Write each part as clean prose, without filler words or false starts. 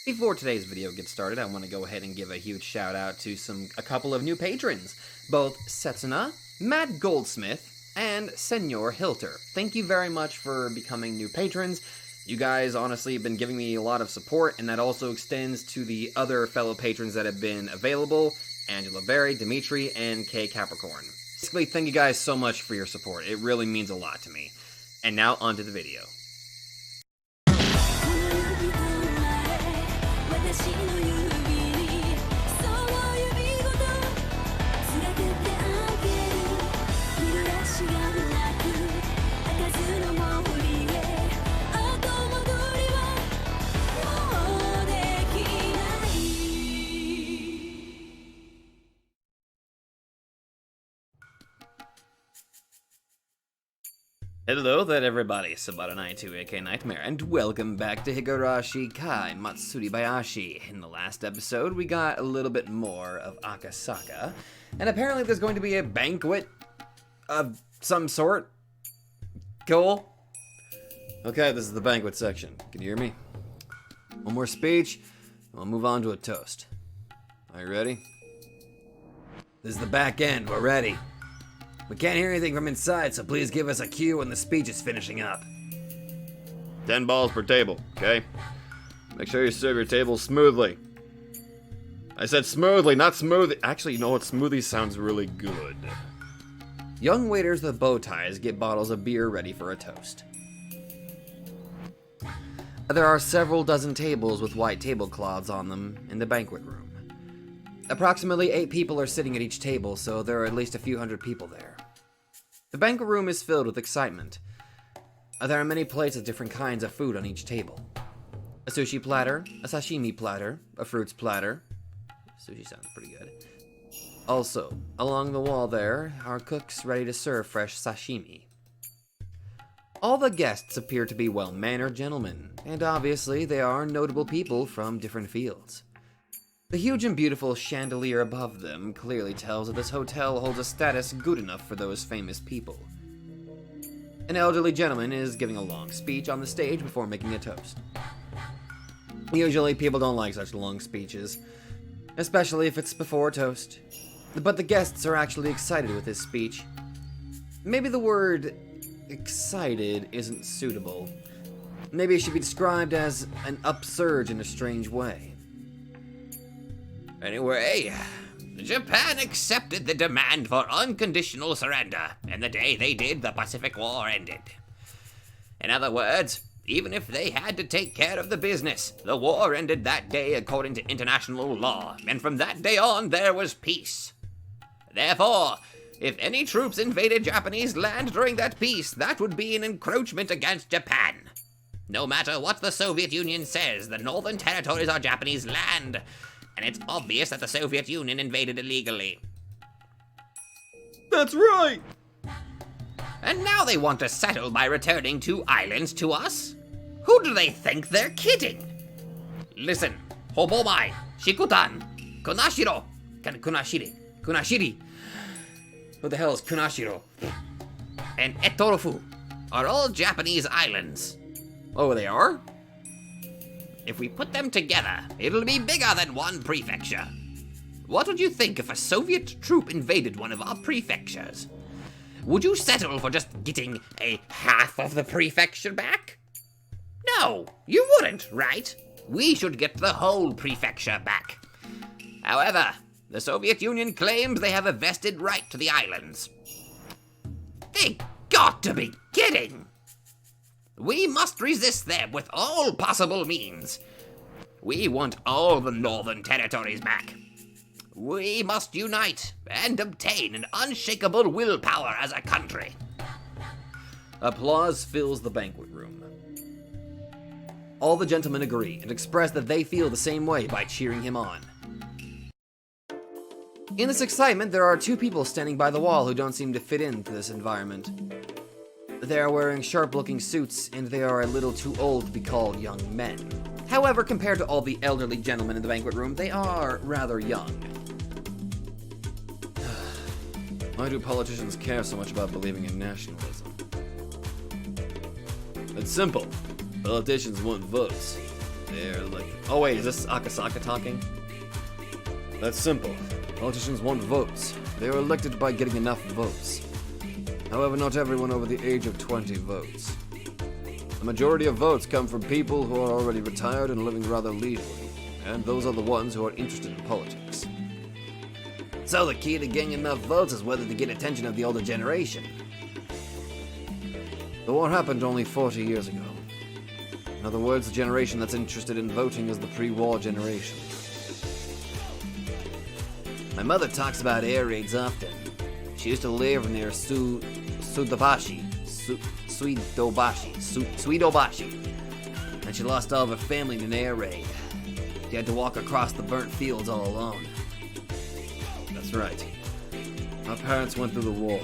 Before today's video gets started, I want to go ahead and give a huge shout out to a couple of new patrons, both Setsuna, Matt Goldsmith, and Senor Hilter. Thank you very much for becoming new patrons. You guys honestly have been giving me a lot of support, and that also extends to the other fellow patrons that have been available, Angela Berry, Dimitri, and K Capricorn. Basically, thank you guys so much for your support. It really means a lot to me. And now, onto the video. Hello there everybody, Sabata92 aka Nightmare, and welcome back to Higurashi Kai Matsuribayashi. In the last episode, we got a little bit more of Akasaka, and apparently there's going to be a banquet of some sort. Cool. Okay, this is the banquet section. Can you hear me? One more speech, and we'll move on to a toast. Are you ready? This is the back end, we're ready. We can't hear anything from inside, so please give us a cue when the speech is finishing up. 10 balls per table, okay? Make sure you serve your table smoothly. I said smoothly, not smoothly. Actually, you know what? Smoothie sounds really good. Young waiters with bow ties get bottles of beer ready for a toast. There are several dozen tables with white tablecloths on them in the banquet room. Approximately 8 people are sitting at each table, so there are at least a few hundred people there. The banquet room is filled with excitement. There are many plates of different kinds of food on each table. A sushi platter, a sashimi platter, a fruits platter. Sushi sounds pretty good. Also, along the wall there are cooks ready to serve fresh sashimi. All the guests appear to be well-mannered gentlemen, and obviously they are notable people from different fields. The huge and beautiful chandelier above them clearly tells that this hotel holds a status good enough for those famous people. An elderly gentleman is giving a long speech on the stage before making a toast. Usually people don't like such long speeches, especially if it's before a toast. But the guests are actually excited with his speech. Maybe the word excited isn't suitable. Maybe it should be described as an upsurge in a strange way. Anyway, Japan accepted the demand for unconditional surrender, and the day they did, the Pacific War ended. In other words, even if they had to take care of the business, the war ended that day according to international law, and from that day on, there was peace. Therefore, if any troops invaded Japanese land during that peace, that would be an encroachment against Japan. No matter what the Soviet Union says, the northern territories are Japanese land, and it's obvious that the Soviet Union invaded illegally. That's right! And now they want to settle by returning 2 islands to us? Who do they think they're kidding? Listen, Hobomai, Shikutan, Kunashiro, Kunashiri. Who the hell is Kunashiro? And Etorofu are all Japanese islands. Oh, they are? If we put them together, it'll be bigger than one prefecture. What would you think if a Soviet troop invaded one of our prefectures? Would you settle for just getting a half of the prefecture back? No, you wouldn't, right? We should get the whole prefecture back. However, the Soviet Union claims they have a vested right to the islands. They got to be kidding! We must resist them with all possible means. We want all the northern territories back. We must unite and obtain an unshakable willpower as a country. Applause fills the banquet room. All the gentlemen agree and express that they feel the same way by cheering him on. In this excitement, there are 2 people standing by the wall who don't seem to fit into this environment. They are wearing sharp-looking suits, and they are a little too old to be called young men. However, compared to all the elderly gentlemen in the banquet room, they are rather young. Why do politicians care so much about believing in nationalism? It's simple. Politicians want votes. They're like... Oh wait, is this Akasaka talking? That's simple. Politicians want votes. They are elected by getting enough votes. However, not everyone over the age of 20 votes. The majority of votes come from people who are already retired and living rather leisurely, and those are the ones who are interested in politics. So the key to getting enough votes is whether to get attention of the older generation. The war happened only 40 years ago. In other words, the generation that's interested in voting is the pre-war generation. My mother talks about air raids often. She used to live near Suidobashi, and she lost all of her family in an air raid. She had to walk across the burnt fields all alone. That's right. My parents went through the war.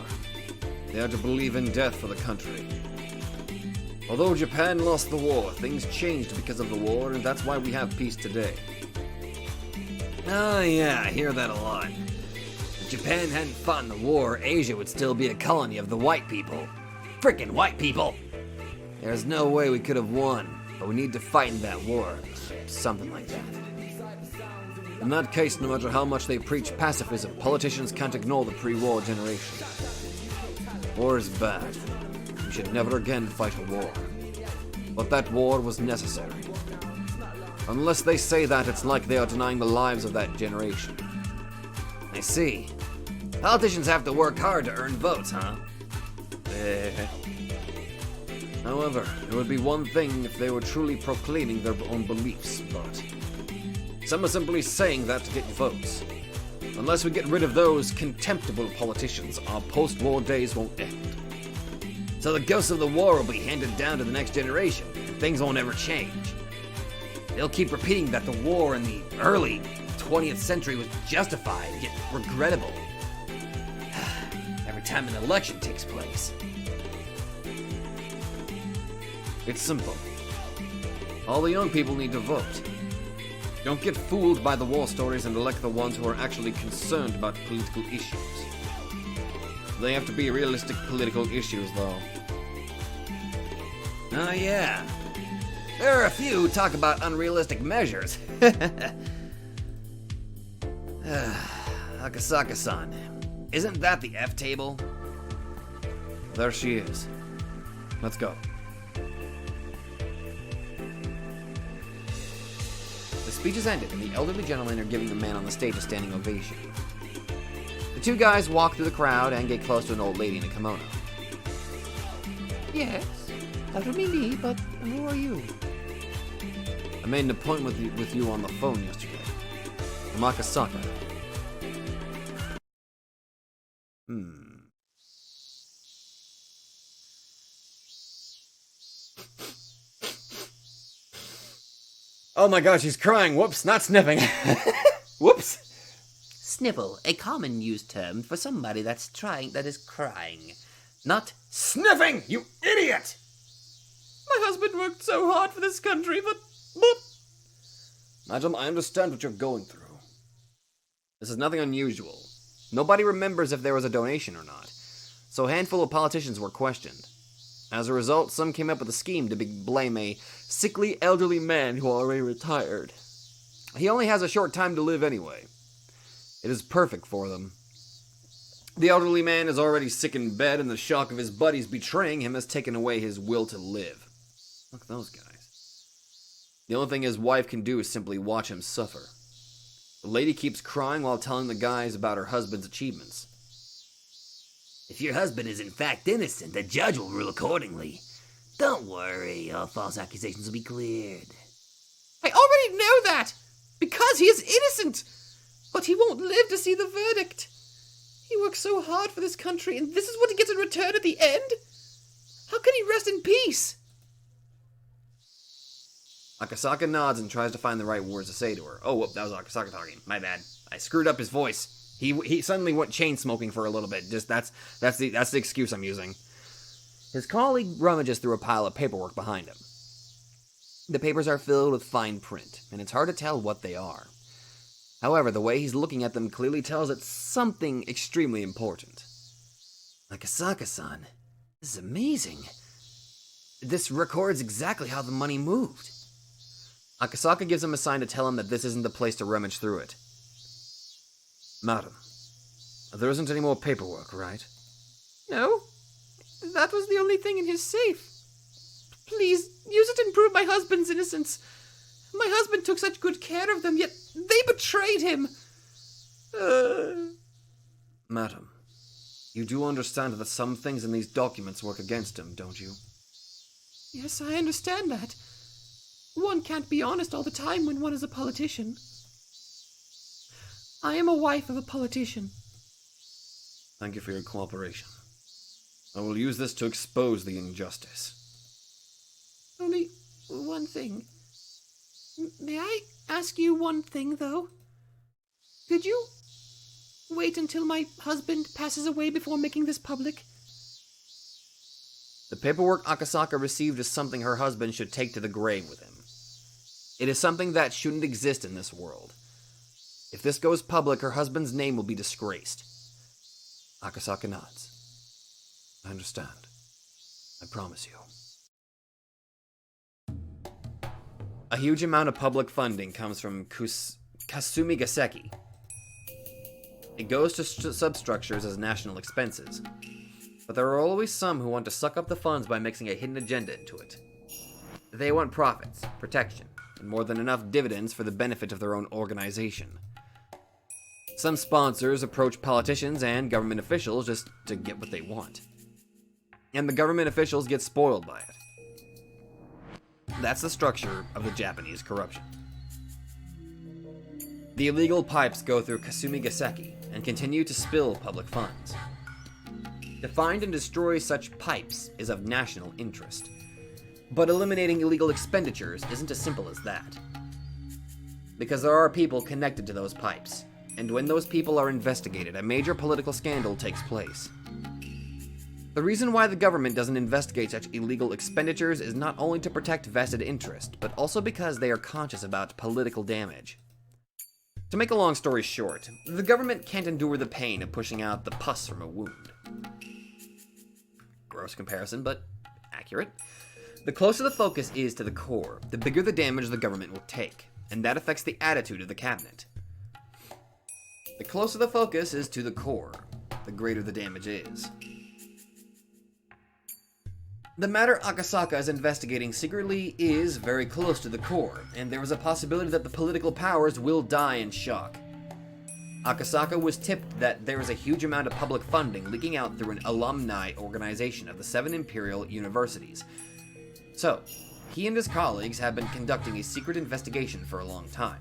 They had to believe in death for the country. Although Japan lost the war, things changed because of the war, and that's why we have peace today. Oh yeah, I hear that a lot. If Japan hadn't fought in the war, Asia would still be a colony of the white people. Frickin' white people! There's no way we could have won, but we need to fight in that war. Something like that. In that case, no matter how much they preach pacifism, politicians can't ignore the pre-war generation. War is bad. We should never again fight a war. But that war was necessary. Unless they say that, it's like they are denying the lives of that generation. I see. Politicians have to work hard to earn votes, huh? However, it would be one thing if they were truly proclaiming their own beliefs, but some are simply saying that to get votes. Unless we get rid of those contemptible politicians, our post-war days won't end. So the ghosts of the war will be handed down to the next generation, and things won't ever change. They'll keep repeating that the war in the early 20th century was justified, yet regrettable. Every time an election takes place. It's simple. All the young people need to vote. Don't get fooled by the war stories and elect the ones who are actually concerned about political issues. They have to be realistic political issues, though. Oh yeah. There are a few who talk about unrealistic measures. Akasaka-san, isn't that the F table? There she is. Let's go. The speech is ended, and the elderly gentlemen are giving the man on the stage a standing ovation. The two guys walk through the crowd and get close to an old lady in a kimono. Yes, that would be me, but who are you? I made an appointment with you on the phone yesterday. From Akasaka. Oh my gosh, he's crying. Whoops, not sniffing. Whoops. Sniffle, a common used term for somebody that is crying. Not Sniffing, you idiot! my husband worked so hard for this country, but Madam, I understand what you're going through. This is nothing unusual. Nobody remembers if there was a donation or not, so a handful of politicians were questioned. As a result, some came up with a scheme to blame a sickly elderly man who already retired. He only has a short time to live anyway. It is perfect for them. The elderly man is already sick in bed, and the shock of his buddies betraying him has taken away his will to live. Look at those guys. The only thing his wife can do is simply watch him suffer. The lady keeps crying while telling the guys about her husband's achievements. if your husband is in fact innocent, the judge will rule accordingly. Don't worry, all false accusations will be cleared. I already know that! Because he is innocent! But he won't live to see the verdict. He worked so hard for this country, and this is what he gets in return at the end? How can he rest in peace? Akasaka nods and tries to find the right words to say to her. Oh, whoop, that was Akasaka talking. My bad. I screwed up his voice. He suddenly went chain smoking for a little bit. Just that's the excuse I'm using. His colleague rummages through a pile of paperwork behind him. The papers are filled with fine print, and it's hard to tell what they are. However, the way he's looking at them clearly tells it's something extremely important. Akasaka-san, this is amazing. This records exactly how the money moved. Akasaka gives him a sign to tell him that this isn't the place to rummage through it. Madam, there isn't any more paperwork, right? No, that was the only thing in his safe. Please, use it and prove my husband's innocence. My husband took such good care of them, yet they betrayed him. Madam, you do understand that some things in these documents work against him, don't you? Yes, I understand that. One can't be honest all the time when one is a politician. I am a wife of a politician. Thank you for your cooperation. I will use this to expose the injustice. Only one thing. May I ask you one thing, though? Could you wait until my husband passes away before making this public? The paperwork Akasaka received is something her husband should take to the grave with him. It is something that shouldn't exist in this world. If this goes public, her husband's name will be disgraced. Akasaka nods. I understand. I promise you. A huge amount of public funding comes from Kasumi Gaseki. It goes to substructures as national expenses. But there are always some who want to suck up the funds by mixing a hidden agenda into it. They want profits, protection, and more than enough dividends for the benefit of their own organization. Some sponsors approach politicians and government officials just to get what they want. And the government officials get spoiled by it. That's the structure of the Japanese corruption. The illegal pipes go through Kasumi Gaseki and continue to spill public funds. To find and destroy such pipes is of national interest. But eliminating illegal expenditures isn't as simple as that. Because there are people connected to those pipes, and when those people are investigated, a major political scandal takes place. The reason why the government doesn't investigate such illegal expenditures is not only to protect vested interest, but also because they are conscious about political damage. To make a long story short, the government can't endure the pain of pushing out the pus from a wound. Gross comparison, but accurate. The closer the focus is to the core, the bigger the damage the government will take, and that affects the attitude of the cabinet. The closer the focus is to the core, the greater the damage is. The matter Akasaka is investigating secretly is very close to the core, and there is a possibility that the political powers will die in shock. Akasaka was tipped that there is a huge amount of public funding leaking out through an alumni organization of the 7 imperial universities. So, he and his colleagues have been conducting a secret investigation for a long time.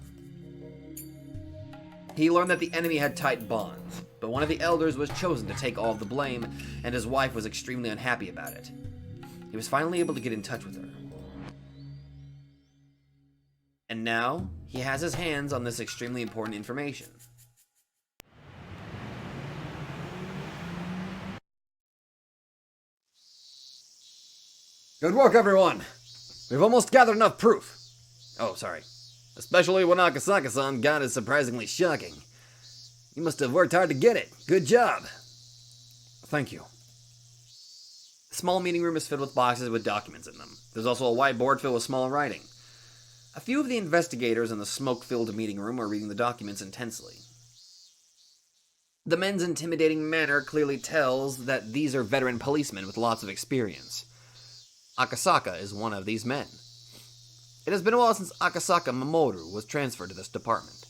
He learned that the enemy had tight bonds, but one of the elders was chosen to take all of the blame, and his wife was extremely unhappy about it. He was finally able to get in touch with her. And now, he has his hands on this extremely important information. Good work, everyone! We've almost gathered enough proof. Oh, sorry. Especially when Akasaka-san got is surprisingly shocking. You must have worked hard to get it. Good job. Thank you. The small meeting room is filled with boxes with documents in them. There's also a whiteboard filled with small writing. A few of the investigators in the smoke-filled meeting room are reading the documents intensely. The men's intimidating manner clearly tells that these are veteran policemen with lots of experience. Akasaka is one of these men. It has been a while since Akasaka Mamoru was transferred to this department.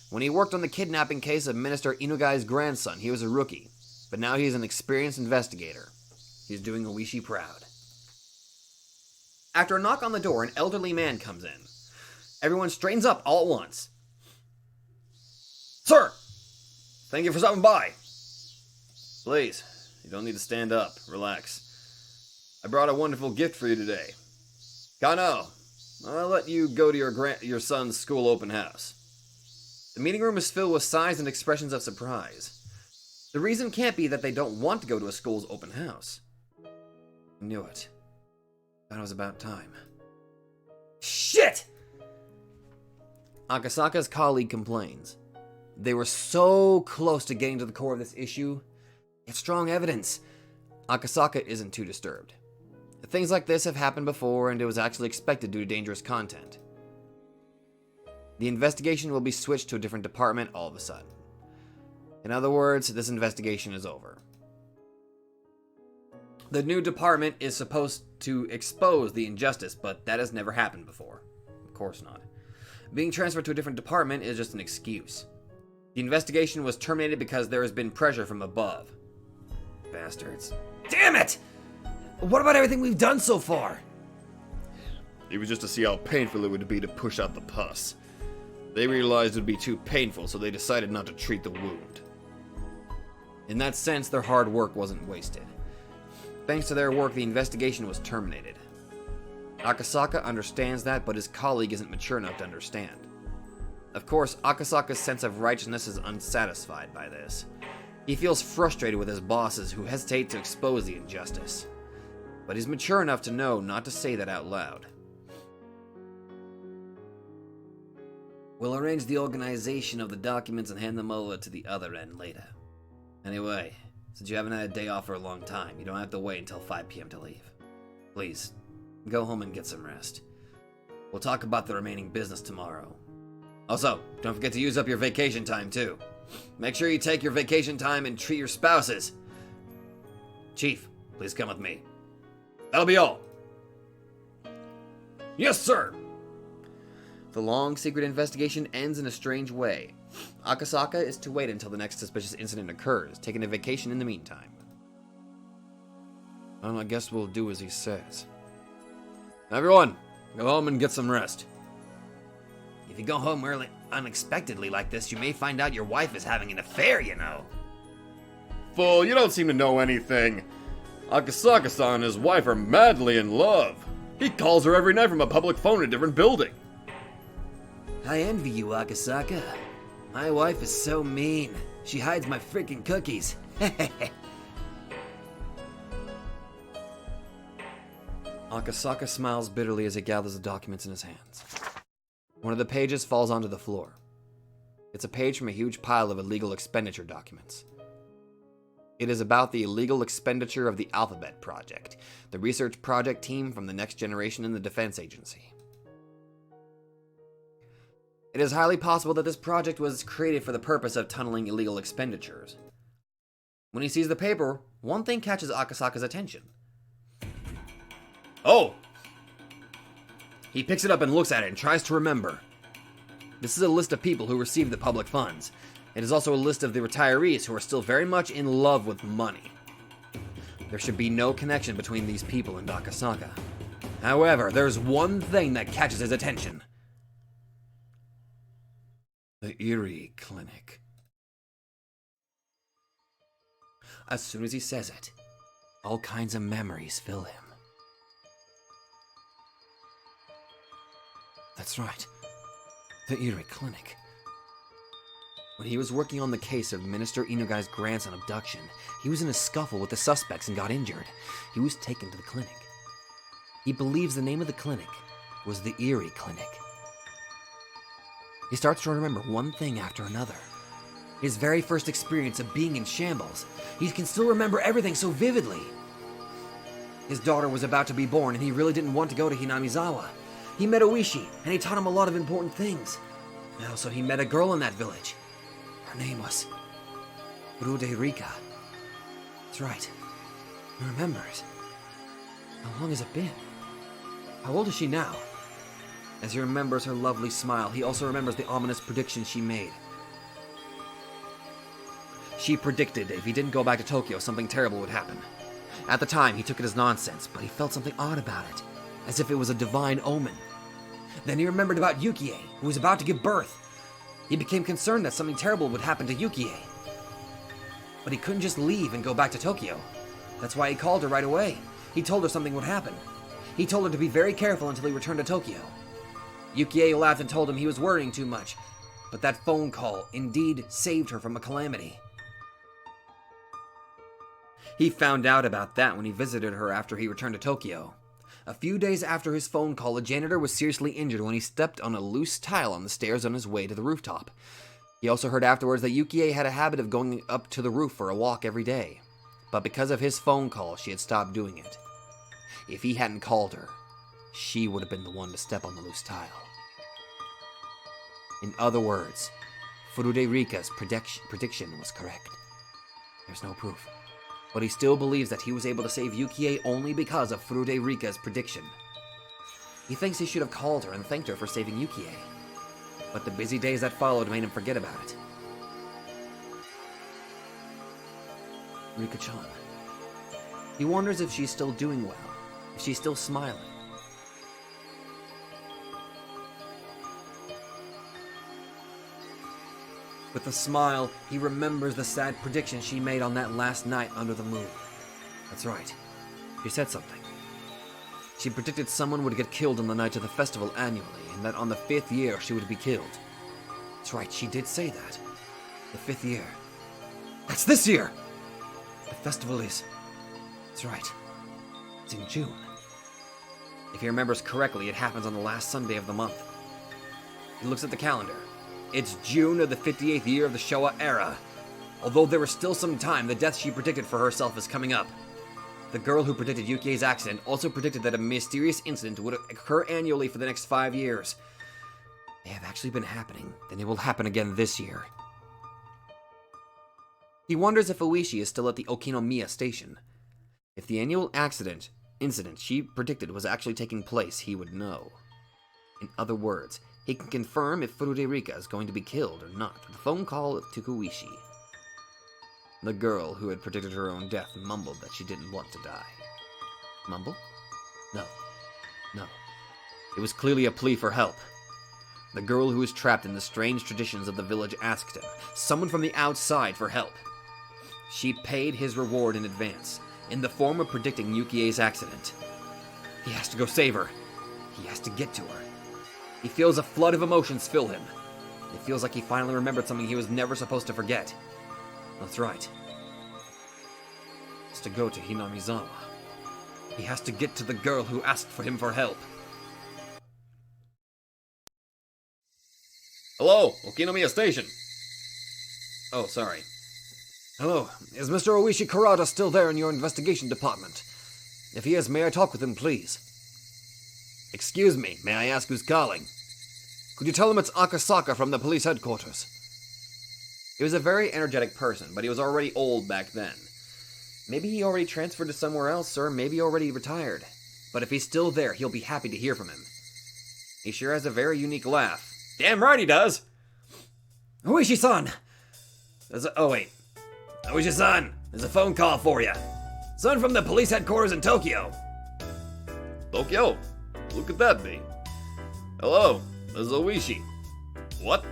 When he worked on the kidnapping case of Minister Inugai's grandson, he was a rookie, but now he is an experienced investigator. He's doing Oishi proud. After a knock on the door, an elderly man comes in. Everyone straightens up all at once. Sir! Thank you for stopping by. Please, you don't need to stand up. Relax. I brought a wonderful gift for you today. Kano, I'll let you go to your son's school open house. The meeting room is filled with sighs and expressions of surprise. The reason can't be that they don't want to go to a school's open house. I knew it. That was about time. Shit! Akasaka's colleague complains. They were so close to getting to the core of this issue. It's strong evidence. Akasaka isn't too disturbed. Things like this have happened before, and it was actually expected due to dangerous content. The investigation will be switched to a different department all of a sudden. In other words, this investigation is over. The new department is supposed to expose the injustice, but that has never happened before. Of course not. Being transferred to a different department is just an excuse. The investigation was terminated because there has been pressure from above. Bastards. Damn it! What about everything we've done so far? It was just to see how painful it would be to push out the pus. They realized it would be too painful, so they decided not to treat the wound. In that sense, their hard work wasn't wasted. Thanks to their work, the investigation was terminated. Akasaka understands that, but his colleague isn't mature enough to understand. Of course, Akasaka's sense of righteousness is unsatisfied by this. He feels frustrated with his bosses who hesitate to expose the injustice. But he's mature enough to know not to say that out loud. We'll arrange the organization of the documents and hand them over to the other end later. Anyway, since you haven't had a day off for a long time, you don't have to wait until 5 p.m. to leave. Please, go home and get some rest. We'll talk about the remaining business tomorrow. Also, don't forget to use up your vacation time, too. Make sure you take your vacation time and treat your spouses. Chief, please come with me. That'll be all. Yes, sir. The long, secret investigation ends in a strange way. Akasaka is to wait until the next suspicious incident occurs, taking a vacation in the meantime. Well, I guess we'll do as he says. Everyone, go home and get some rest. If you go home early, unexpectedly like this, you may find out your wife is having an affair, you know. Fool, you don't seem to know anything. Akasaka-san and his wife are madly in love. He calls her every night from a public phone in a different building. I envy you, Akasaka. My wife is so mean. She hides my freaking cookies. Akasaka smiles bitterly as he gathers the documents in his hands. One of the pages falls onto the floor. It's a page from a huge pile of illegal expenditure documents. It is about the illegal expenditure of the Alphabet Project, the research project team from the next generation in the Defense Agency. It is highly possible that this project was created for the purpose of tunneling illegal expenditures. When he sees the paper, one thing catches Akasaka's attention. Oh! He picks it up and looks at it and tries to remember. This is a list of people who received the public funds. It is also a list of the retirees who are still very much in love with money. There should be no connection between these people and Akasaka. However, there's one thing that catches his attention. The Erie Clinic. As soon as he says it, all kinds of memories fill him. That's right. The Erie Clinic. When he was working on the case of Minister Inugai's grandson abduction, he was in a scuffle with the suspects and got injured. He was taken to the clinic. He believes the name of the clinic was the Erie Clinic. He starts to remember one thing after another. His very first experience of being in shambles. He can still remember everything so vividly. His daughter was about to be born and he really didn't want to go to Hinamizawa. He met Oishi, and he taught him a lot of important things. And also, he met a girl in that village. Her name was Rude Rika. That's right. He remembers. How long has it been? How old is she now? As he remembers her lovely smile, he also remembers the ominous prediction she made. She predicted if he didn't go back to Tokyo, something terrible would happen. At the time, he took it as nonsense, but he felt something odd about it. As if it was a divine omen. Then he remembered about Yukie, who was about to give birth. He became concerned that something terrible would happen to Yukie. But he couldn't just leave and go back to Tokyo. That's why he called her right away. He told her something would happen. He told her to be very careful until he returned to Tokyo. Yukie laughed and told him he was worrying too much. But that phone call indeed saved her from a calamity. He found out about that when he visited her after he returned to Tokyo. A few days after his phone call, a janitor was seriously injured when he stepped on a loose tile on the stairs on his way to the rooftop. He also heard afterwards that Yukie had a habit of going up to the roof for a walk every day. But because of his phone call, she had stopped doing it. If he hadn't called her, she would have been the one to step on the loose tile. In other words, Furude Rika's prediction was correct. There's no proof, but he still believes that he was able to save Yukie only because of Furude Rika's prediction. He thinks he should have called her and thanked her for saving Yukie, but the busy days that followed made him forget about it. Rika-chan. He wonders if she's still doing well, if she's still smiling. With a smile, he remembers the sad prediction she made on that last night under the moon. That's right. She said something. She predicted someone would get killed on the night of the festival annually, and that on the 5th year she would be killed. That's right, she did say that. The 5th year. That's this year! The festival is... That's right. It's in June. If he remembers correctly, it happens on the last Sunday of the month. He looks at the calendar. It's June of the 58th year of the Showa era. Although there is still some time, the death she predicted for herself is coming up. The girl who predicted Yukie's accident also predicted that a mysterious incident would occur annually for the next 5 years. They have actually been happening, then it will happen again this year. He wonders if Oishi is still at the Okinomiya station. If the annual incident she predicted was actually taking place, he would know. In other words, he can confirm if Furude Rika is going to be killed or not with a phone call to Oishi. The girl who had predicted her own death mumbled that she didn't want to die. Mumble? No. It was clearly a plea for help. The girl who was trapped in the strange traditions of the village asked him, someone from the outside, for help. She paid his reward in advance, in the form of predicting Yukie's accident. He has to go save her. He has to get to her. He feels a flood of emotions fill him. It feels like he finally remembered something he was never supposed to forget. That's right. It's to go to Hinamizawa. He has to get to the girl who asked for him for help. Hello, Okinomiya Station. Oh, sorry. Hello, is Mr. Oishi Kurata still there in your investigation department? If he is, may I talk with him, please? Excuse me, may I ask who's calling? Could you tell him it's Akasaka from the police headquarters? He was a very energetic person, but he was already old back then. Maybe he already transferred to somewhere else, or maybe already retired. But if he's still there, he'll be happy to hear from him. He sure has a very unique laugh. Damn right he does! Oishi-san! Oishi-san, there's a phone call for you. Someone from the police headquarters in Tokyo. Tokyo? Who could that be? Hello, this is Oishi. What?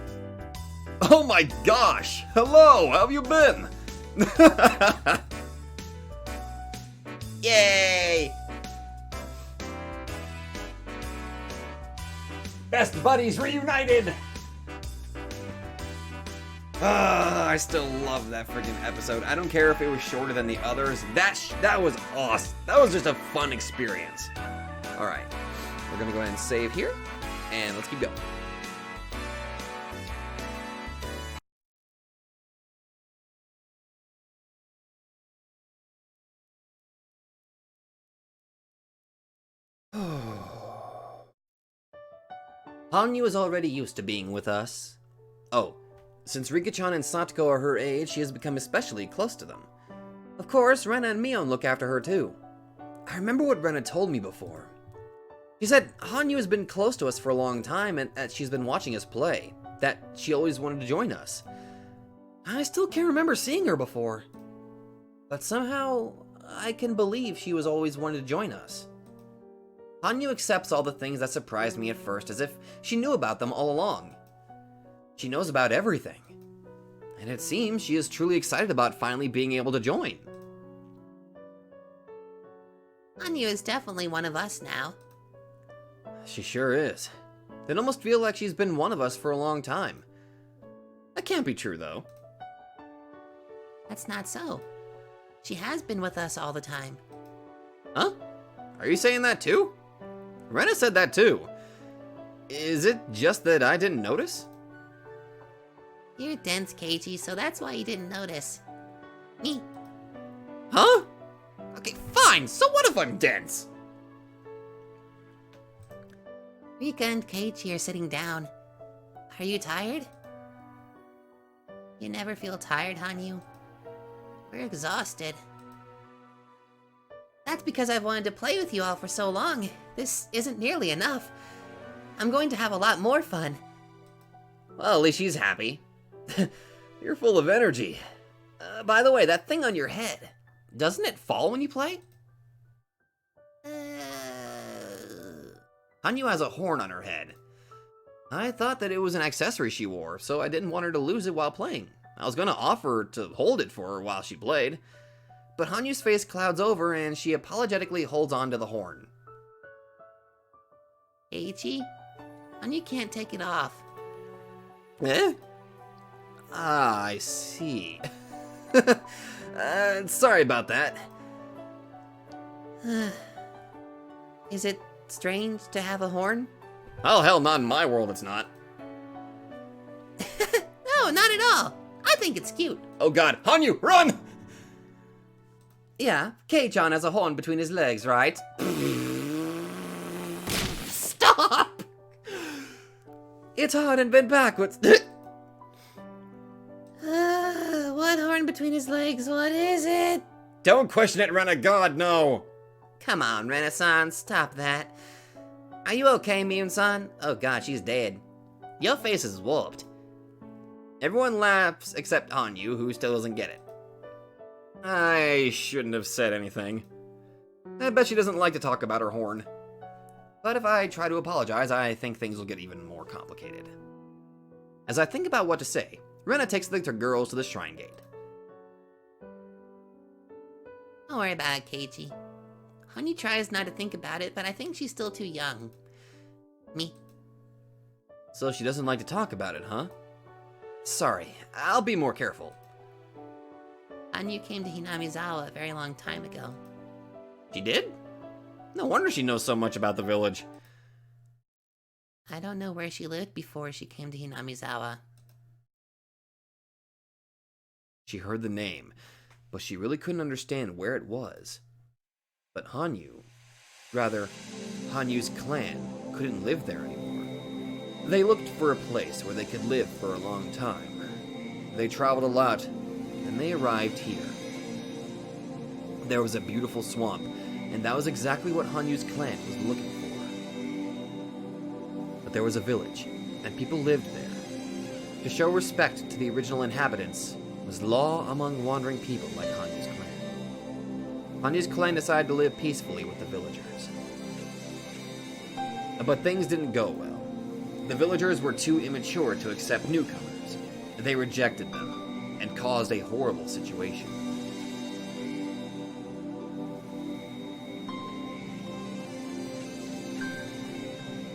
Oh my gosh! Hello, how have you been? Yay! Best buddies reunited! I still love that freaking episode. I don't care if it was shorter than the others. That was awesome. That was just a fun experience. Alright, we're gonna go ahead and save here, and let's keep going. Hanyu is already used to being with us. Oh, since Rika-chan and Satoko are her age, she has become especially close to them. Of course, Rena and Mion look after her too. I remember what Rena told me before. She said Hanyu has been close to us for a long time and that she's been watching us play, that she always wanted to join us. I still can't remember seeing her before. But somehow, I can believe she was always wanting to join us. Hanyu accepts all the things that surprised me at first as if she knew about them all along. She knows about everything. And it seems she is truly excited about finally being able to join. Hanyu is definitely one of us now. She sure is. It almost feels like she's been one of us for a long time. That can't be true, though. That's not so. She has been with us all the time. Huh? Are you saying that too? Rena said that too. Is it just that I didn't notice? You're dense, Keiji, so that's why you didn't notice. Me. Huh? Okay, fine. So what if I'm dense? Rika and Keiji are sitting down. Are you tired? You never feel tired, Hanyu? We're exhausted. That's because I've wanted to play with you all for so long. This isn't nearly enough. I'm going to have a lot more fun. Well, at least she's happy. You're full of energy. By the way, that thing on your head, doesn't it fall when you play? Hanyu has a horn on her head. I thought that it was an accessory she wore, so I didn't want her to lose it while playing. I was gonna offer to hold it for her while she played. But Hanyu's face clouds over and she apologetically holds on to the horn. Eiichi, Hanyu can't take it off. Eh? Ah, I see. Sorry about that. Is it strange to have a horn? Oh, hell, not in my world it's not. No, not at all. I think it's cute. Oh god, Hanyu, run! Yeah, Kei-chan has a horn between his legs, right? Stop! It's hard and bent backwards. What horn between his legs? What is it? Don't question it, Renegade, no! Come on, Renaissance, stop that. Are you okay, Miyun-san? Oh god, she's dead. Your face is warped. Everyone laughs except Hanyu, who still doesn't get it. I shouldn't have said anything. I bet she doesn't like to talk about her horn. But if I try to apologize, I think things will get even more complicated. As I think about what to say, Rena takes the girls to the shrine gate. Don't worry about it, Keiichi. Hanyu tries not to think about it, but I think she's still too young. Me. So she doesn't like to talk about it, huh? Sorry, I'll be more careful. Hanyu came to Hinamizawa a very long time ago. She did? No wonder she knows so much about the village. I don't know where she lived before she came to Hinamizawa. She heard the name, but she really couldn't understand where it was. But Hanyu's clan couldn't live there anymore. They looked for a place where they could live for a long time. They traveled a lot, and they arrived here. There was a beautiful swamp, and that was exactly what Hanyu's clan was looking for. But there was a village, and people lived there. To show respect to the original inhabitants was law among wandering people like Hanyu's clan. Hanyu's clan decided to live peacefully with the villagers. But things didn't go well. The villagers were too immature to accept newcomers. They rejected them, and caused a horrible situation.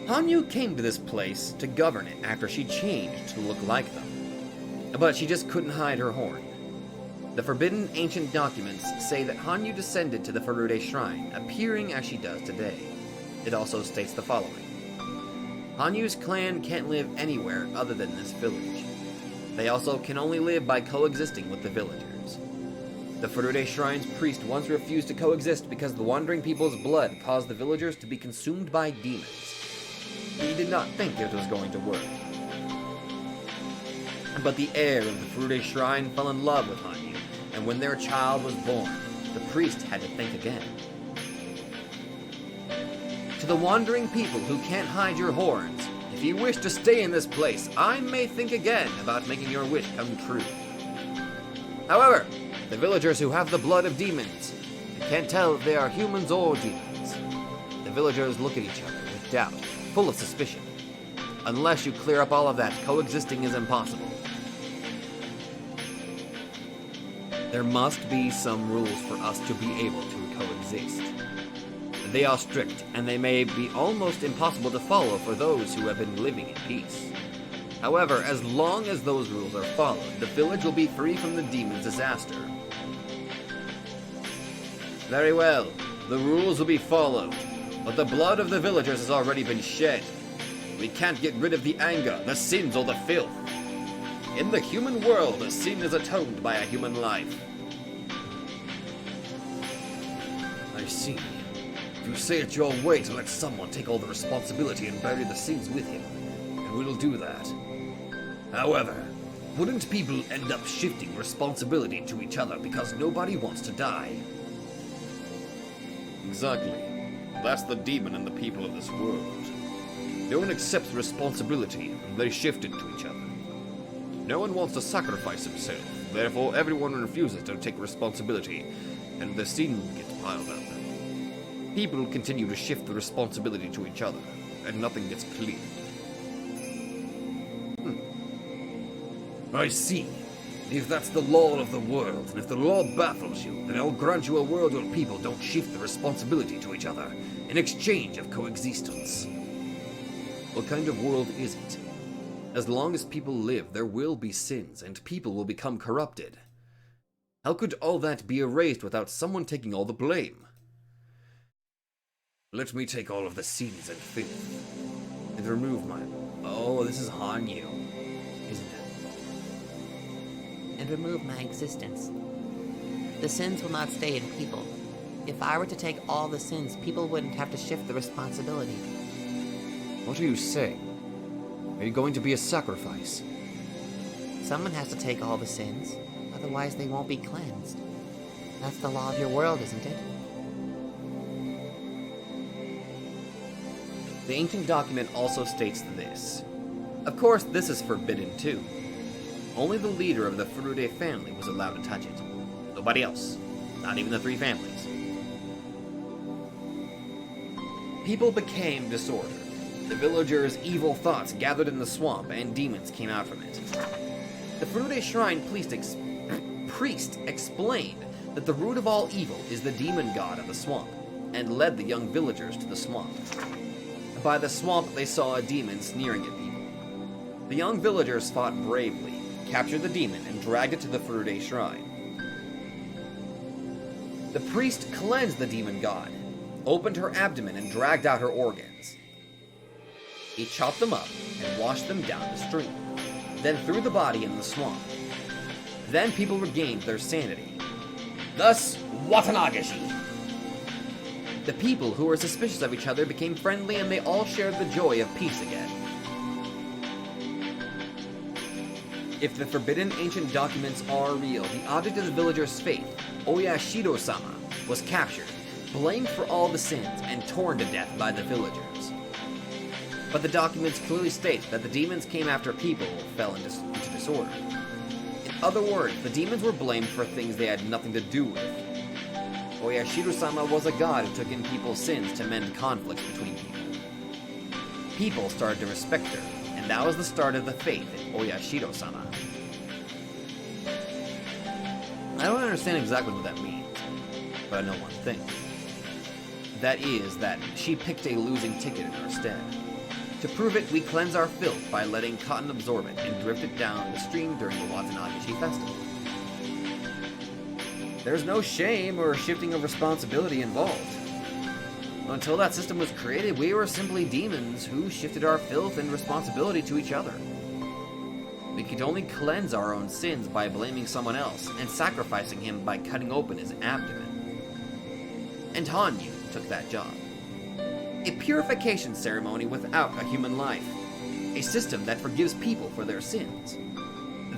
Hanyu came to this place to govern it after she changed to look like them. But she just couldn't hide her horn. The forbidden ancient documents say that Hanyu descended to the Furude Shrine, appearing as she does today. It also states the following. Hanyu's clan can't live anywhere other than this village. They also can only live by coexisting with the villagers. The Furude Shrine's priest once refused to coexist because the wandering people's blood caused the villagers to be consumed by demons. He did not think it was going to work. But the heir of the Furude Shrine fell in love with Hanyu, and when their child was born, the priest had to think again. To the wandering people who can't hide your horns, if you wish to stay in this place, I may think again about making your wish come true. However, the villagers who have the blood of demons, you can't tell if they are humans or demons. The villagers look at each other with doubt, full of suspicion. Unless you clear up all of that, coexisting is impossible. There must be some rules for us to be able to coexist. They are strict, and they may be almost impossible to follow for those who have been living in peace. However, as long as those rules are followed, the village will be free from the demon's disaster. Very well, the rules will be followed, but the blood of the villagers has already been shed. We can't get rid of the anger, the sins, or the filth. In the human world, a sin is atoned by a human life. I see. You say it's your way to let someone take all the responsibility and bury the sins with him, and we'll do that. However, wouldn't people end up shifting responsibility to each other because nobody wants to die? Exactly. That's the demon in the people of this world. No one accepts responsibility, and they shift it to each other. No one wants to sacrifice himself, therefore everyone refuses to take responsibility, and the sin gets piled up. People continue to shift the responsibility to each other, and nothing gets cleared. I see. If that's the law of the world, and if the law baffles you, then I'll grant you a world where people don't shift the responsibility to each other in exchange of coexistence. What kind of world is it? As long as people live, there will be sins, and people will become corrupted. How could all that be erased without someone taking all the blame? Let me take all of the sins and filth, and remove my... Oh, this is Hanyu, isn't it? And remove my existence. The sins will not stay in people. If I were to take all the sins, people wouldn't have to shift the responsibility. What are you saying? Are you going to be a sacrifice? Someone has to take all the sins, otherwise they won't be cleansed. That's the law of your world, isn't it? The ancient document also states this. Of course, this is forbidden too. Only the leader of the Furude family was allowed to touch it. Nobody else. Not even the three families. People became disordered. The villagers' evil thoughts gathered in the swamp, and demons came out from it. The Furude Shrine priest explained that the root of all evil is the demon god of the swamp, and led the young villagers to the swamp. By the swamp, they saw a demon sneering at people. The young villagers fought bravely, captured the demon, and dragged it to the Furude Shrine. The priest cleansed the demon god, opened her abdomen, and dragged out her organs. He chopped them up and washed them down the stream, then threw the body in the swamp. Then people regained their sanity. Thus, Watanagashi. The people who were suspicious of each other became friendly, and they all shared the joy of peace again. If the forbidden ancient documents are real, the object of the villagers' faith, Oyashiro-sama, was captured, blamed for all the sins, and torn to death by the villagers. But the documents clearly state that the demons came after people fell into disorder. In other words, the demons were blamed for things they had nothing to do with. Oyashiro-sama was a god who took in people's sins to mend conflicts between people. People started to respect her, and that was the start of the faith in Oyashiro-sama. I don't understand exactly what that means, but I know one thing. That is that she picked a losing ticket in our stead. To prove it, we cleanse our filth by letting cotton absorb it and drift it down the stream during the Watanagashi festival. There's no shame or shifting of responsibility involved. Until that system was created, we were simply demons who shifted our filth and responsibility to each other. We could only cleanse our own sins by blaming someone else and sacrificing him by cutting open his abdomen. And Hanyu took that job. A purification ceremony without a human life. A system that forgives people for their sins.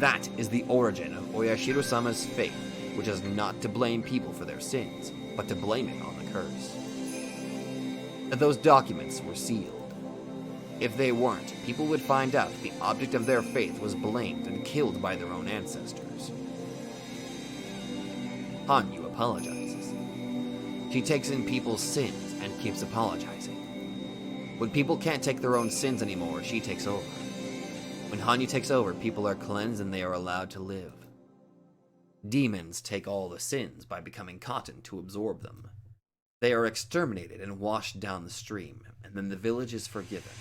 That is the origin of Oyashiro-sama's faith, which is not to blame people for their sins, but to blame it on the curse. Those documents were sealed. If they weren't, people would find out the object of their faith was blamed and killed by their own ancestors. Hanyu apologizes. She takes in people's sins and keeps apologizing. When people can't take their own sins anymore, she takes over. When Hanyu takes over, people are cleansed and they are allowed to live. Demons take all the sins by becoming cotton to absorb them. They are exterminated and washed down the stream, and then the village is forgiven.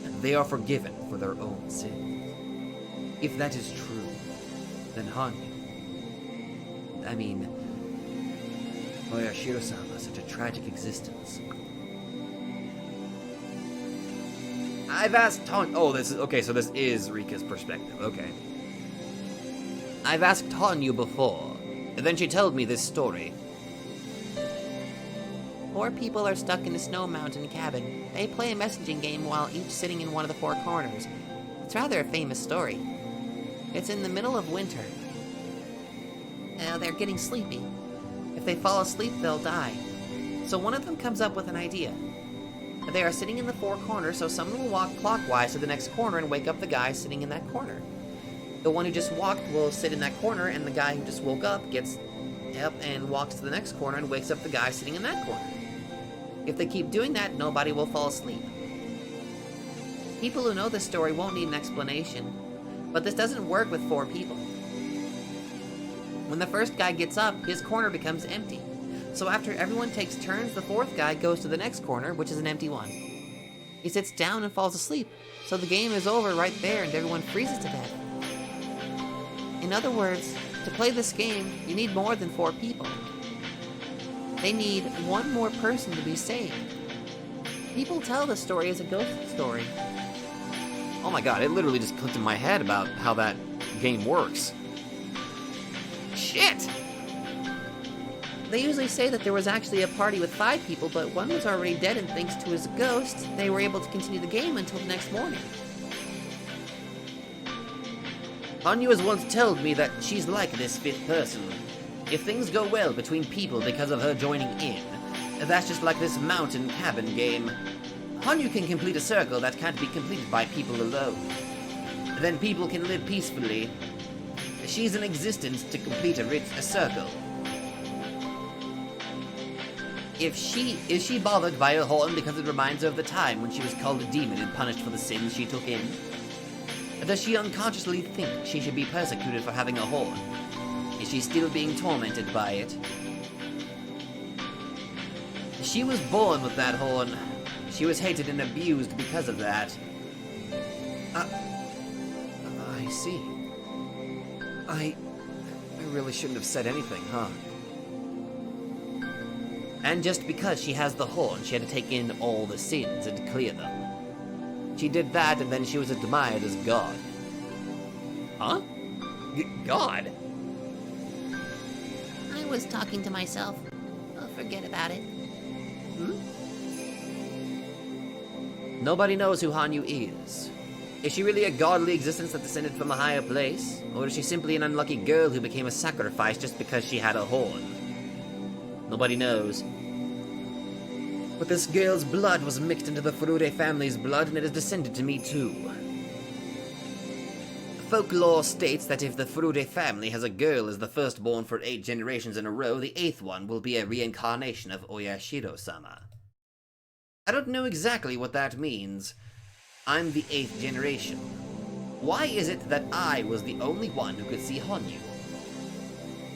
And they are forgiven for their own sins. If that is true, then Hanyu... Oyashiro-sama, such a tragic existence. I've asked Hanyu... Oh, this is... Okay, so this is Rika's perspective, okay. I've asked Hanyu before, and then she told me this story. 4 people are stuck in a snow mountain cabin. They play a messaging game while each sitting in one of the 4 corners. It's rather a famous story. It's in the middle of winter. They're getting sleepy. If they fall asleep, they'll die. So one of them comes up with an idea. They are sitting in the four corners, so someone will walk clockwise to the next corner and wake up the guy sitting in that corner. The one who just walked will sit in that corner, and the guy who just woke up gets up and walks to the next corner and wakes up the guy sitting in that corner. If they keep doing that, nobody will fall asleep. People who know this story won't need an explanation, but this doesn't work with four people. When the first guy gets up, his corner becomes empty. So after everyone takes turns, the fourth guy goes to the next corner, which is an empty one. He sits down and falls asleep, so the game is over right there and everyone freezes to death. In other words, to play this game, you need more than four people. They need one more person to be saved. People tell the story as a ghost story. Oh my god, it literally just clicked in my head about how that game works. Shit! They usually say that there was actually a party with 5 people, but one was already dead, and thanks to his ghost, they were able to continue the game until the next morning. Hanyu has once told me that she's like this fifth person. If things go well between people because of her joining in, that's just like this mountain cabin game. Hanyu can complete a circle that can't be completed by people alone. Then people can live peacefully. She's in existence to complete a circle. Is she bothered by her horn because it reminds her of the time when she was called a demon and punished for the sins she took in? Does she unconsciously think she should be persecuted for having a horn? Is she still being tormented by it? She was born with that horn. She was hated and abused because of that. I see. I really shouldn't have said anything, huh? And just because she has the horn, she had to take in all the sins and clear them. She did that, and then she was admired as God. Huh? God? I was talking to myself. Oh, forget about it. Nobody knows who Hanyu is. Is she really a godly existence that descended from a higher place? Or is she simply an unlucky girl who became a sacrifice just because she had a horn? Nobody knows. But this girl's blood was mixed into the Furude family's blood, and it has descended to me too. Folklore states that if the Furude family has a girl as the firstborn for 8 generations in a row, the 8th one will be a reincarnation of Oyashiro-sama. I don't know exactly what that means. I'm the 8th generation. Why is it that I was the only one who could see Hanyu?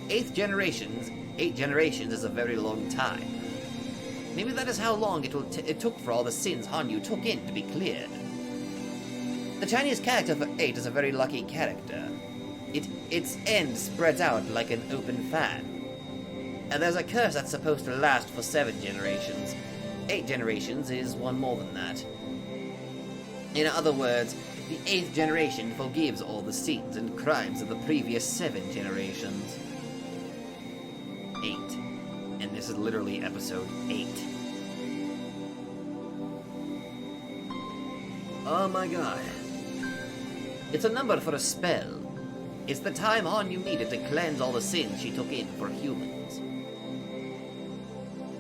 8 generations is a very long time. Maybe that is how long it took for all the sins Hanyu took in to be cleared. The Chinese character for 8 is a very lucky character. Its end spreads out like an open fan. And there's a curse that's supposed to last for 7 generations. 8 generations is one more than that. In other words, the 8th generation forgives all the sins and crimes of the previous 7 generations. 8. And this is literally episode 8. Oh my god. It's a number for a spell. It's the time Hanyu needed to cleanse all the sins she took in for humans.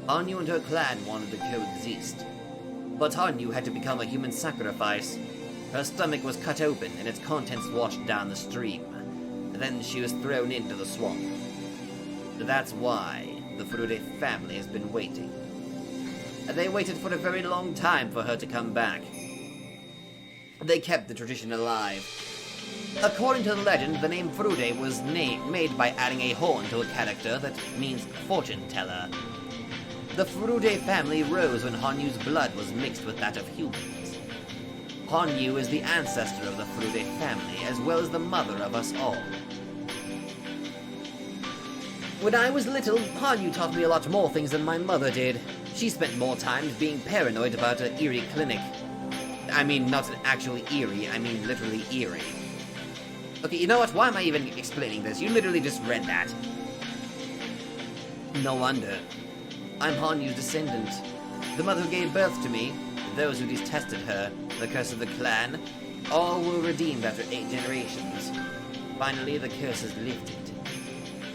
Hanyu and her clan wanted to coexist. But Hanyu had to become a human sacrifice. Her stomach was cut open and its contents washed down the stream. Then she was thrown into the swamp. That's why the Furude family has been waiting. They waited for a very long time for her to come back. They kept the tradition alive. According to the legend, the name Furude was made by adding a horn to a character that means fortune teller. The Furude family rose when Hanyu's blood was mixed with that of humans. Hanyu is the ancestor of the Furude family, as well as the mother of us all. When I was little, Hanyu taught me a lot more things than my mother did. She spent more time being paranoid about an eerie clinic. I mean, not actually eerie, I mean literally eerie. Okay, you know what? Why am I even explaining this? You literally just read that. No wonder. I'm Hanyu's descendant. The mother who gave birth to me, those who detested her, the curse of the clan, All were redeemed after 8 generations. Finally, the curse is lifted.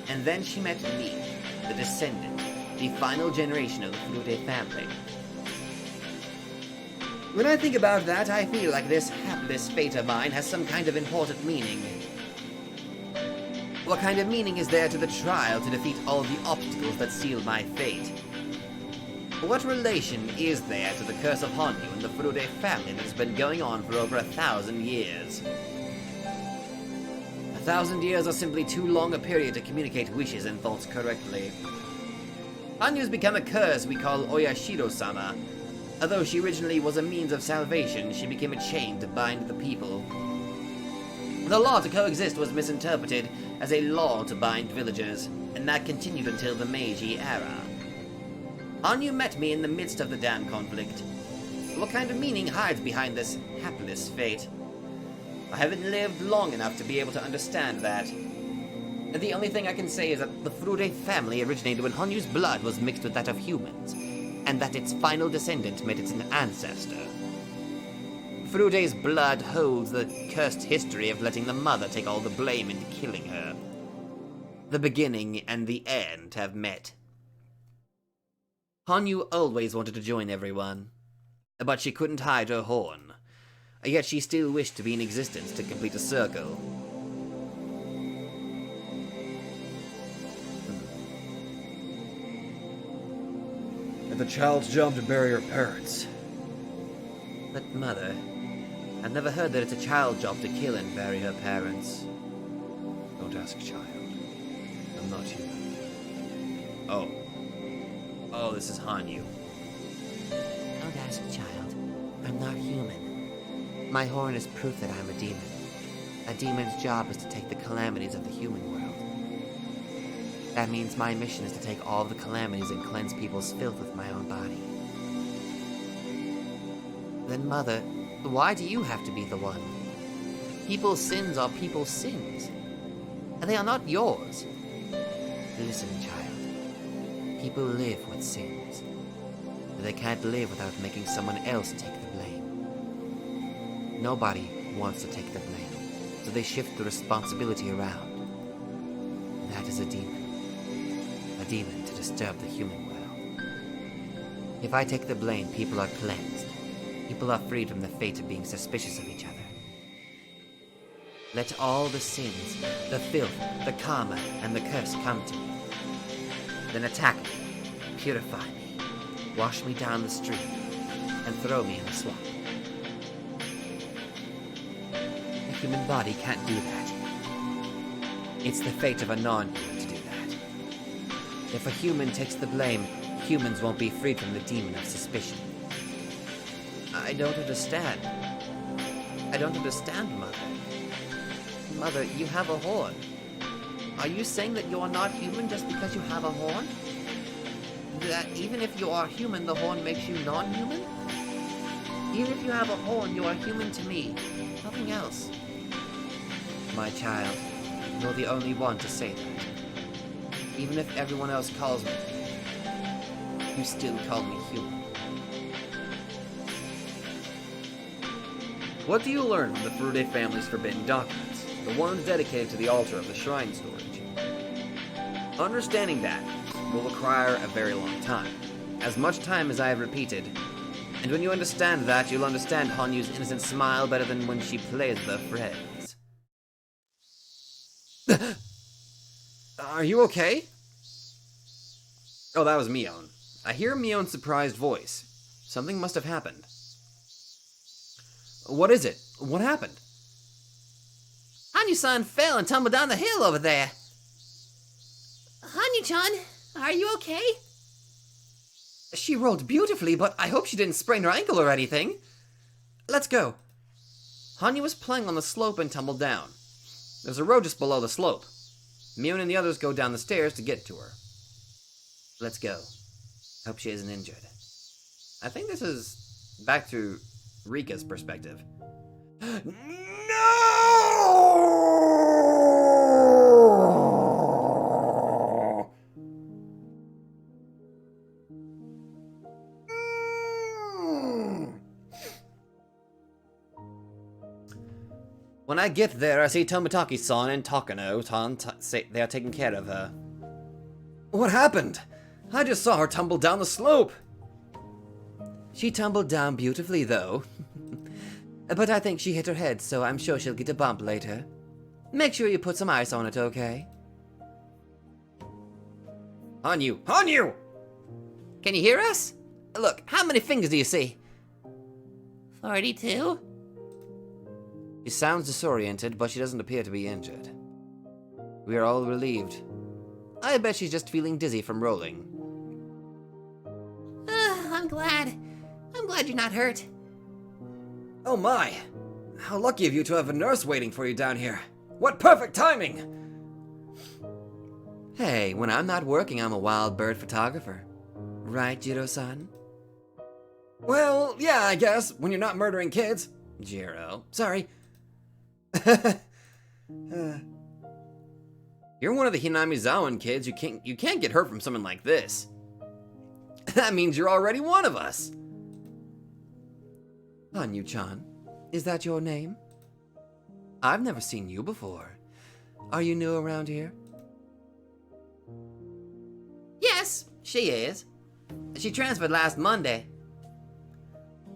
And then she met me, the descendant, the final generation of the Furude family. When I think about that, I feel like this hapless fate of mine has some kind of important meaning. What kind of meaning is there to the trial to defeat all the obstacles that sealed my fate? What relation is there to the curse of Hanyu and the Furude family that has been going on for over 1,000 years? 1,000 years are simply too long a period to communicate wishes and thoughts correctly. Hanyu's become a curse we call Oyashiro-sama. Although she originally was a means of salvation, she became a chain to bind the people. The law to coexist was misinterpreted as a law to bind villagers, and that continued until the Meiji era. Hanyu met me in the midst of the damn conflict. What kind of meaning hides behind this hapless fate? I haven't lived long enough to be able to understand that. The only thing I can say is that the Furude family originated when Hanyu's blood was mixed with that of humans, and that its final descendant met its ancestor. Furude's blood holds the cursed history of letting the mother take all the blame in killing her. The beginning and the end have met. Hanyu always wanted to join everyone, but she couldn't hide her horn. Yet she still wished to be in existence to complete a circle. And the child's job to bury her parents. But mother, I've never heard that it's a child's job to kill and bury her parents. Don't ask, child. I'm not human. Oh, this is Hanyu. Don't ask, child. I'm not human. My horn is proof that I'm a demon. A demon's job is to take the calamities of the human world. That means my mission is to take all the calamities and cleanse people's filth with my own body. Then, Mother, why do you have to be the one? People's sins are people's sins, and they are not yours. Listen, child. People live with sins, but they can't live without making someone else take the blame. Nobody wants to take the blame, so they shift the responsibility around. That is a demon. A demon to disturb the human world. If I take the blame, people are cleansed. People are freed from the fate of being suspicious of each other. Let all the sins, the filth, the karma, and the curse come to me. Then attack me, purify me, wash me down the stream, and throw me in the swamp. The human body can't do that. It's the fate of a non-human to do that. If a human takes the blame, humans won't be freed from the demon of suspicion. I don't understand. I don't understand, Mother. Mother, you have a horn. Are you saying that you are not human just because you have a horn? That even if you are human, the horn makes you non-human? Even if you have a horn, you are human to me. Nothing else. My child, you're the only one to say that. Even if everyone else calls me, you still call me human. What do you learn from the Furude family's forbidden documents, the ones dedicated to the altar of the shrine storage? Understanding that will require a very long time, as much time as I have repeated, and when you understand that, you'll understand Hanyu's innocent smile better than when she plays with her friends. Are you okay? Oh, that was Mion. I hear Mion's surprised voice. Something must have happened. What is it? What happened? Hanyu-san fell and tumbled down the hill over there. Hanyu-chan, are you okay? She rolled beautifully, but I hope she didn't sprain her ankle or anything. Let's go. Hanyu was playing on the slope and tumbled down. There's a road just below the slope. Mion and the others go down the stairs to get to her. Let's go. Hope she isn't injured. I think this is back through Rika's perspective. No! when I get there, I see Tomotaki-san and Takano-san say they are taking care of her. What happened? I just saw her tumble down the slope. She tumbled down beautifully, though. But I think she hit her head, so I'm sure she'll get a bump later. Make sure you put some ice on it, okay? Hanyu! Hanyu! Can you hear us? Look, how many fingers do you see? 42? She sounds disoriented, but she doesn't appear to be injured. We are all relieved. I bet she's just feeling dizzy from rolling. I'm glad. I'm glad you're not hurt. Oh my! How lucky of you to have a nurse waiting for you down here. What perfect timing! Hey, when I'm not working, I'm a wild bird photographer. Right, Jiro-san? Well, yeah, I guess, when you're not murdering kids. Jiro. Sorry. You're one of the Hinamizawan kids. You can't get hurt from something like this. That means you're already one of us. Hanyu-chan, is that your name? I've never seen you before. Are you new around here? Yes, she is. She transferred last Monday.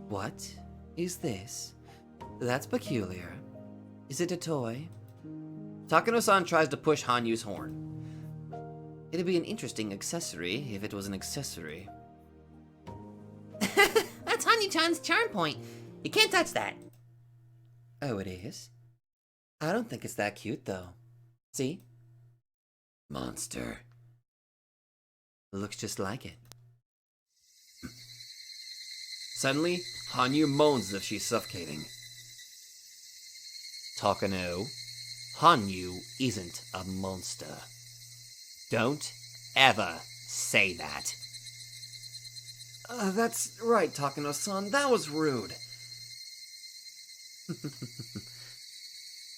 What is this? That's peculiar. Is it a toy? Takano-san tries to push Hanyu's horn. It'd be an interesting accessory if it was an accessory. That's Hanyu-chan's charm point. You can't touch that. Oh, it is? I don't think it's that cute, though. See? Monster. Looks just like it. Suddenly, Hanyu moans as if she's suffocating. Takano, Hanyu isn't a monster. Don't ever say that. That's right, Takano-san. That was rude.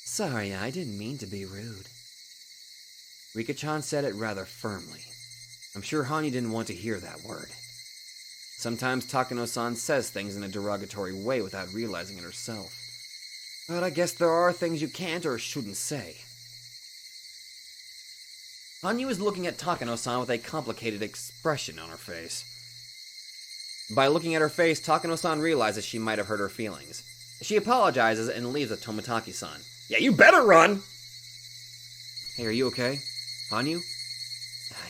Sorry, I didn't mean to be rude. Rika-chan said it rather firmly. I'm sure Hanyu didn't want to hear that word. Sometimes Takano-san says things in a derogatory way without realizing it herself. But I guess there are things you can't or shouldn't say. Hanyu is looking at Takano-san with a complicated expression on her face. By looking at her face, Takano-san realizes she might have hurt her feelings. She apologizes and leaves with Tomotaki-san. Yeah, you better run! Hey, are you okay? Hanyu?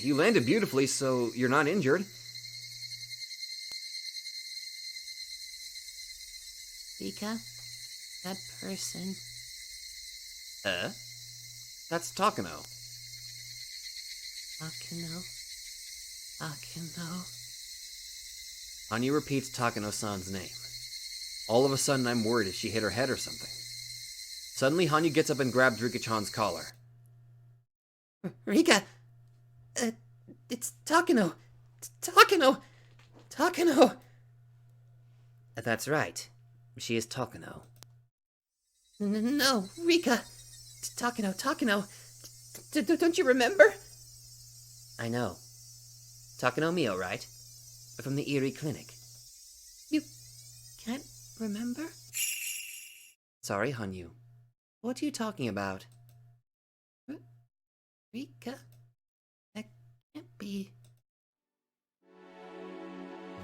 You landed beautifully, so you're not injured. Rika, that person. That's Takano. Akino. Hanyu repeats Takano-san's name. All of a sudden, I'm worried if she hit her head or something. Suddenly, Hanyu gets up and grabs Rika-chan's collar. Rika! It's Takano! Takano! That's right. She is Takano. No, Rika! Takano! Don't you remember? I know. Takano Mio, right? From the Erie Clinic. You can't remember? Sorry, Hanyu. What are you talking about? Rika? That can't be.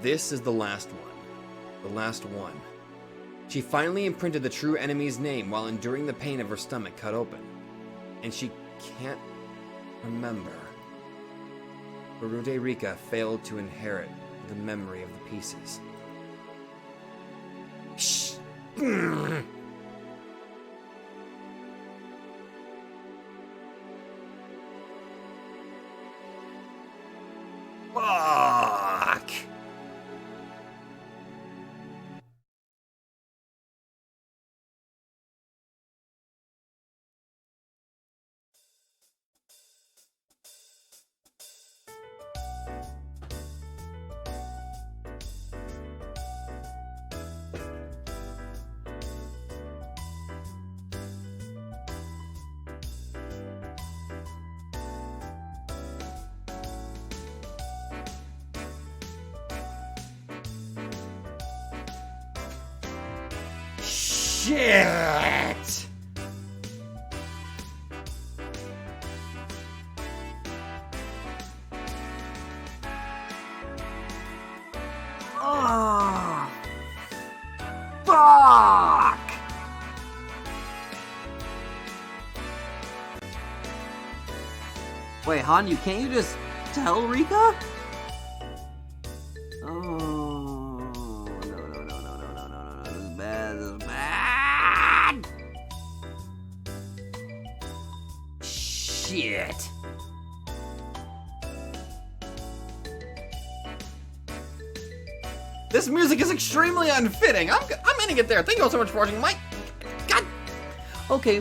This is the last one. The last one. She finally imprinted the true enemy's name while enduring the pain of her stomach cut open. And she can't remember. Furude Rika failed to inherit the memory of the pieces. Shh! Fuck! Shit! Oh, fuck! Wait, Han, can't you just tell Rika? Oh, no, this is bad. Shit. This music is extremely unfitting. I'm ending it there. Thank you all so much for watching. Mike, God. Okay,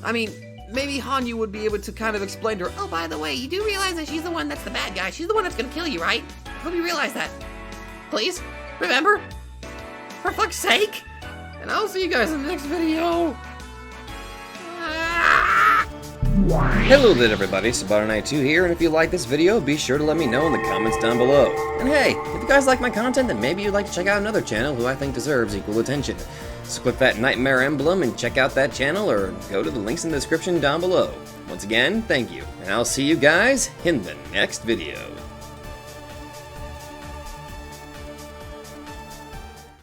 I mean, maybe Hanyu would be able to kind of explain to her. Oh, by the way, you do realize that she's the one that's the bad guy. She's the one that's gonna kill you, right? I hope you realize that. Please, remember? For fuck's sake! And I'll see you guys in the next video. Hello there everybody, Sabato92 here, and if you like this video, be sure to let me know in the comments down below. And hey, if you guys like my content, then maybe you'd like to check out another channel who I think deserves equal attention. So click that nightmare emblem and check out that channel, or go to the links in the description down below. Once again, thank you, and I'll see you guys in the next video.